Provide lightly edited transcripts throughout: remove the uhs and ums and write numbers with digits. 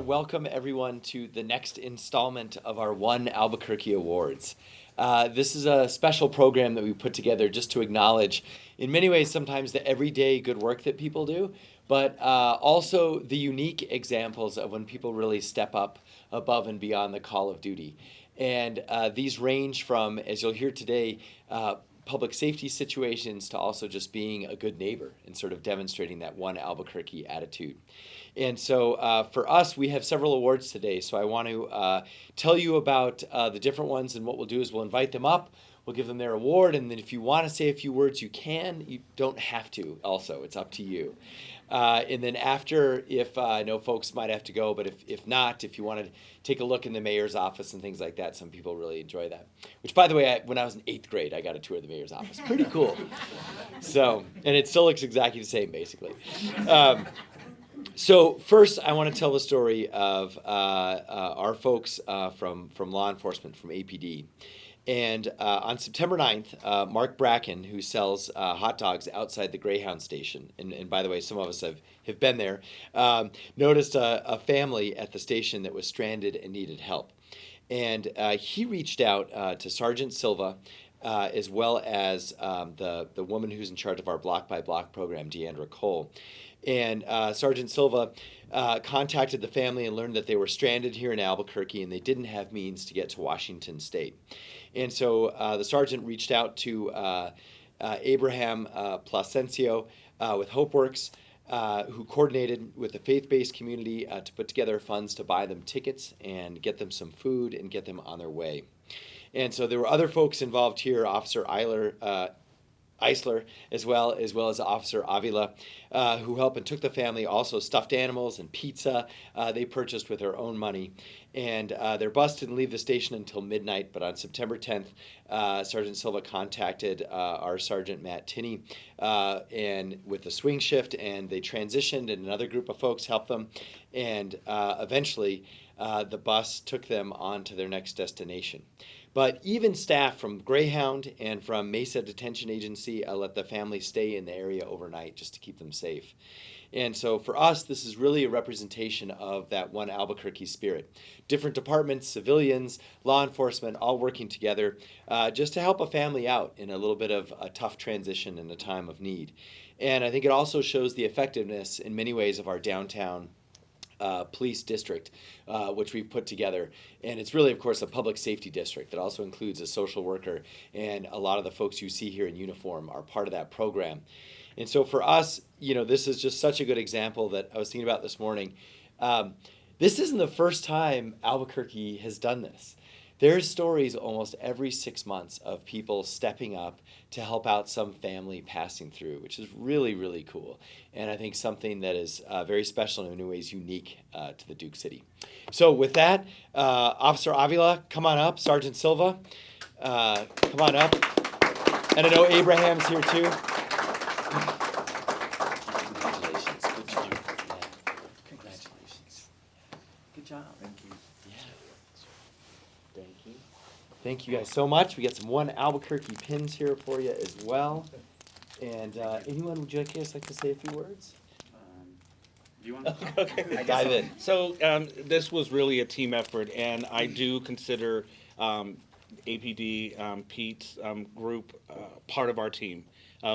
welcome everyone to the next installment of our One Albuquerque Awards. This is a special program that we put together just to acknowledge, in many ways, sometimes the everyday good work that people do, but also the unique examples of when people really step up above and beyond the call of duty. And these range from, as you'll hear today, public safety situations to also just being a good neighbor and sort of demonstrating that one Albuquerque attitude. And so for us, we have several awards today. So I want to tell you about the different ones, and what we'll do is we'll invite them up, we'll give them their award, and then if you want to say a few words, you can. You don't have to also, it's up to you. And then after, if I know folks might have to go, but if not, if you want to take a look in the mayor's office and things like that, some people really enjoy that. Which, by the way, when I was in 8th grade, I got a tour of the mayor's office. Pretty cool. So, and it still looks exactly the same, basically. So first, I want to tell the story of our folks from law enforcement, from APD. And on September 9th, Mark Bracken, who sells hot dogs outside the Greyhound station, and by the way, some of us have been there, noticed a family at the station that was stranded and needed help. And he reached out to Sergeant Silva, as well as the woman who's in charge of our block-by-block program, Deiandra Cole. And Sergeant Silva contacted the family and learned that they were stranded here in Albuquerque and they didn't have means to get to Washington State. And so the sergeant reached out to Abraham Placencio with HopeWorks, who coordinated with the faith-based community to put together funds to buy them tickets and get them some food and get them on their way. And so there were other folks involved here, Officer Eisler, as well as Officer Avila, who helped and took the family, also stuffed animals and pizza they purchased with their own money. And their bus didn't leave the station until midnight, but on September 10th, Sergeant Silva contacted our Sergeant Matt Tinney and with the swing shift, and they transitioned, and another group of folks helped them, and eventually the bus took them on to their next destination. But even staff from Greyhound and from Mesa Detention Agency let the family stay in the area overnight just to keep them safe. And so for us, this is really a representation of that one Albuquerque spirit. Different departments, civilians, law enforcement, all working together just to help a family out in a little bit of a tough transition in a time of need. And I think it also shows the effectiveness in many ways of our downtown police district, which we've put together. And it's really, of course, a public safety district that also includes a social worker, and a lot of the folks you see here in uniform are part of that program. And so for us, this is just such a good example that I was thinking about this morning. This isn't the first time Albuquerque has done this. There's stories almost every 6 months of people stepping up to help out some family passing through, which is really, really cool. And I think something that is very special and in many ways unique to the Duke City. So with that, Officer Avila, come on up. Sergeant Silva, come on up. And I know Abraham's here too. Congratulations. Good job. Yeah. Congratulations. Good job. Thank you. Thank you. Thank you guys so much. We got some one Albuquerque pins here for you as well. And anyone, would you guys like to say a few words? Do you want to? Okay, dive in. So this was really a team effort, and I do consider APD, Pete's group, part of our team.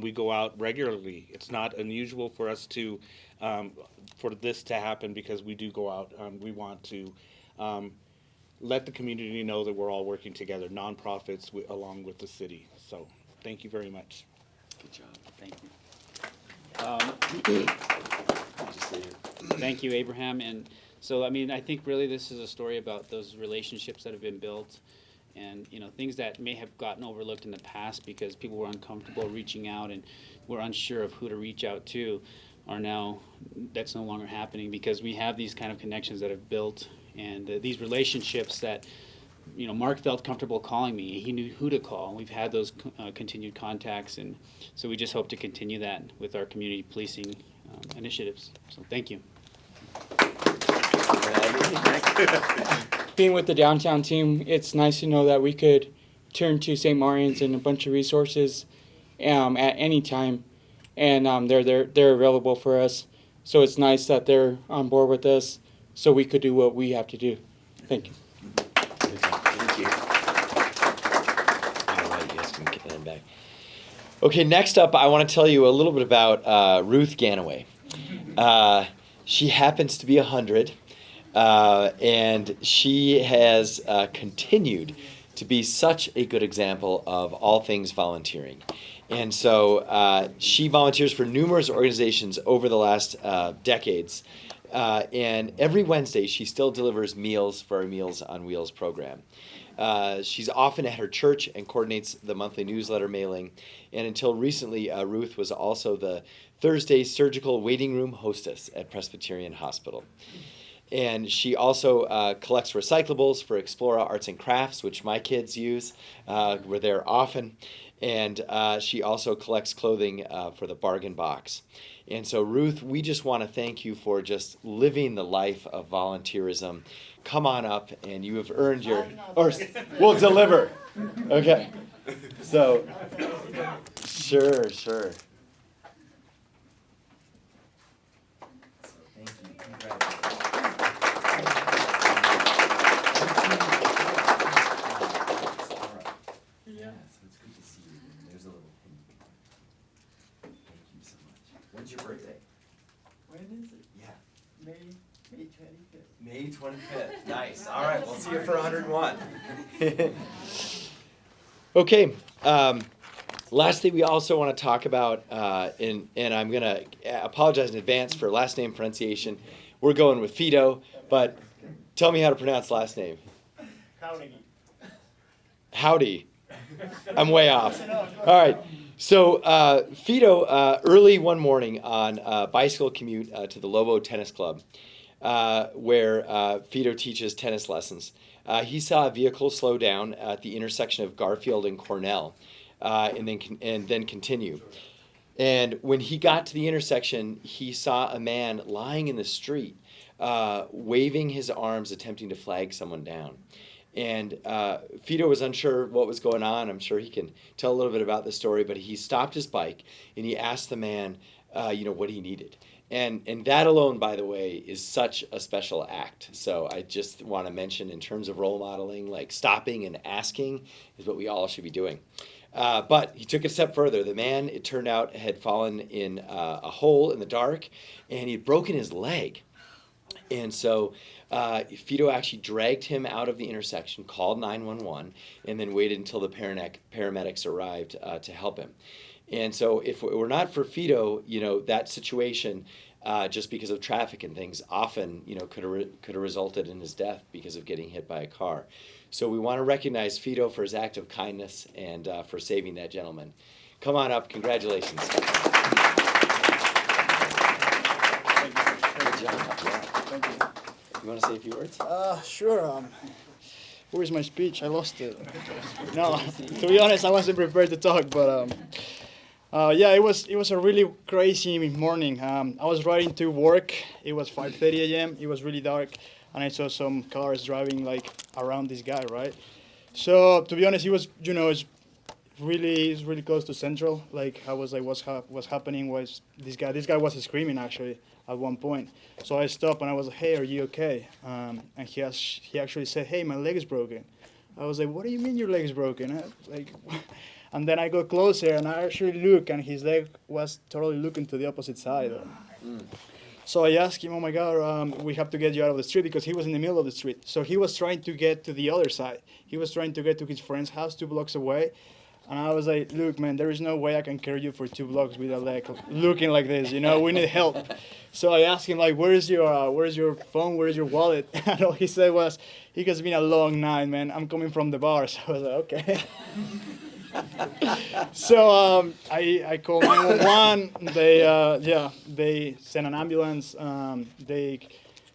We go out regularly. It's not unusual for us to, for this to happen, because we do go out. We want to let the community know that we're all working together, nonprofits along with the city. So thank you very much. Good job. Thank you. Thank you, Abraham. And so, I think really this is a story about those relationships that have been built, and things that may have gotten overlooked in the past because people were uncomfortable reaching out and were unsure of who to reach out to, are now, that's no longer happening because we have these kind of connections that have built, and these relationships that Mark felt comfortable calling me. He knew who to call. We've had those continued contacts, and so we just hope to continue that with our community policing initiatives. So thank you. Being with the downtown team, it's nice to know that we could turn to St. Marian's and a bunch of resources at any time, and they're available for us. So it's nice that they're on board with us. so we could do what we have to do. Thank you. Thank you. All right, you guys can get that back. Okay, next up, I want to tell you a little bit about Ruth Ganaway. She happens to be 100, and she has continued to be such a good example of all things volunteering. And so she volunteers for numerous organizations over the last decades. And every Wednesday, she still delivers meals for our Meals on Wheels program. She's often at her church and coordinates the monthly newsletter mailing. And until recently, Ruth was also the Thursday surgical waiting room hostess at Presbyterian Hospital. And she also collects recyclables for Explora Arts and Crafts, which my kids use. We're there often. And she also collects clothing for the Bargain Box. And so, Ruth, we just want to thank you for just living the life of volunteerism. Come on up, and you have earned your... Or we'll deliver. Okay. So, sure. Thank you. Congratulations. Yeah, so it's good to see you. There's a little pin. Thank you so much. When's your birthday? When is it? Yeah. May 25th. May 25th. Nice. All right, we'll see you for 101. Okay. Lastly, we also want to talk about, and I'm going to apologize in advance for last name pronunciation. We're going with Fito, but tell me how to pronounce last name. Howdy. I'm way off. All right. So Fito, early one morning on a bicycle commute to the Lobo Tennis Club, where Fito teaches tennis lessons, he saw a vehicle slow down at the intersection of Garfield and Cornell, and then continue. And when he got to the intersection, he saw a man lying in the street, waving his arms, attempting to flag someone down. And Fito was unsure what was going on. I'm sure he can tell a little bit about the story, but he stopped his bike and he asked the man, what he needed. And that alone, by the way, is such a special act. So I just want to mention, in terms of role modeling, like stopping and asking is what we all should be doing. But he took it a step further. The man, it turned out, had fallen in a hole in the dark, and he'd broken his leg. And so Fito actually dragged him out of the intersection, called 911, and then waited until the paramedics arrived to help him. And so if it were not for Fito, that situation, just because of traffic and things, often, could have resulted in his death because of getting hit by a car. So we want to recognize Fito for his act of kindness and for saving that gentleman. Come on up. Congratulations. Good job. Thank you. You want to say a few words? Sure. Where's my speech? I lost it. No, to be honest, I wasn't prepared to talk, but it was a really crazy morning. I was riding to work. It was 5:30 a.m. It was really dark, and I saw some cars driving like around this guy, right? So to be honest, he was, it's really close to Central. Like I was like, what's happening was this guy was screaming actually at one point. So I stopped and I was like, hey, are you okay? And he actually said, hey, my leg is broken. I was like, what do you mean your leg is broken? And then I got closer and I actually look, and his leg was totally looking to the opposite side. So I asked him, oh my God, we have to get you out of the street, because he was in the middle of the street. So he was trying to get to the other side. He was trying to get to his friend's house 2 blocks away. And I was like, look, man, there is no way I can carry you for 2 blocks with a leg looking like this. We need help. So I asked him, like, where's your phone? Where's your wallet? And all he said was, it has been a long night, man. I'm coming from the bar. So I was like, okay. So I called 911. They sent an ambulance. They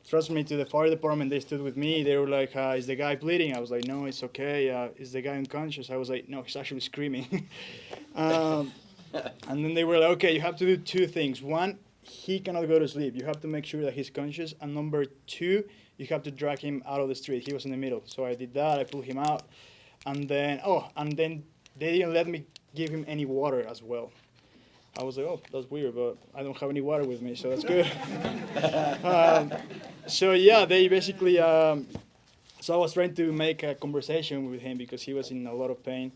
trusted me to the fire department. They stood with me. They were like, is the guy bleeding? I was like, no, it's okay. Is the guy unconscious? I was like, no, he's actually screaming. And then they were like, okay, you have to do 2 things. 1, he cannot go to sleep. You have to make sure that he's conscious. And number 2, you have to drag him out of the street. He was in the middle. So I did that. I pulled him out. And then they didn't let me give him any water as well. I was like, oh, that's weird, but I don't have any water with me, so that's good. So yeah, they basically, so I was trying to make a conversation with him because he was in a lot of pain.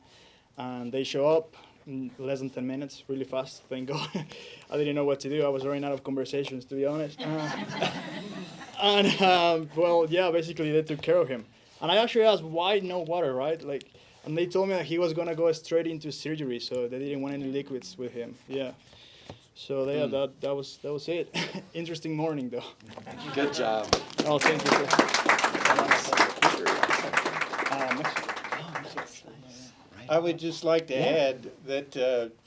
And they show up in less than 10 minutes, really fast, thank God. I didn't know what to do. I was running out of conversations, to be honest. Well, yeah, basically they took care of him. And I actually asked, why no water, right? Like, and they told me that he was gonna go straight into surgery, so they didn't want any liquids with him. Yeah. So yeah, that was it. Interesting morning, though. Good job. Oh, thank you. I would just like to add that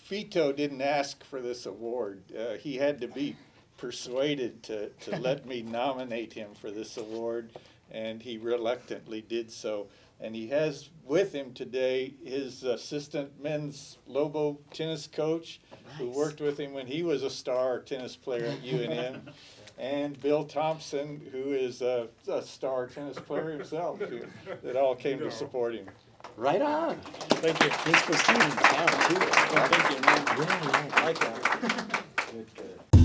Fito didn't ask for this award. He had to be persuaded to let me nominate him for this award, and he reluctantly did so. And he has with him today his assistant men's Lobo tennis coach, who worked with him when he was a star tennis player at UNM, and Bill Thompson, who is a star tennis player himself, that all came to support him. Right on. Thank you. Thanks for seeing down too. Thank you, man. Yeah, yeah. I like that. Good, good.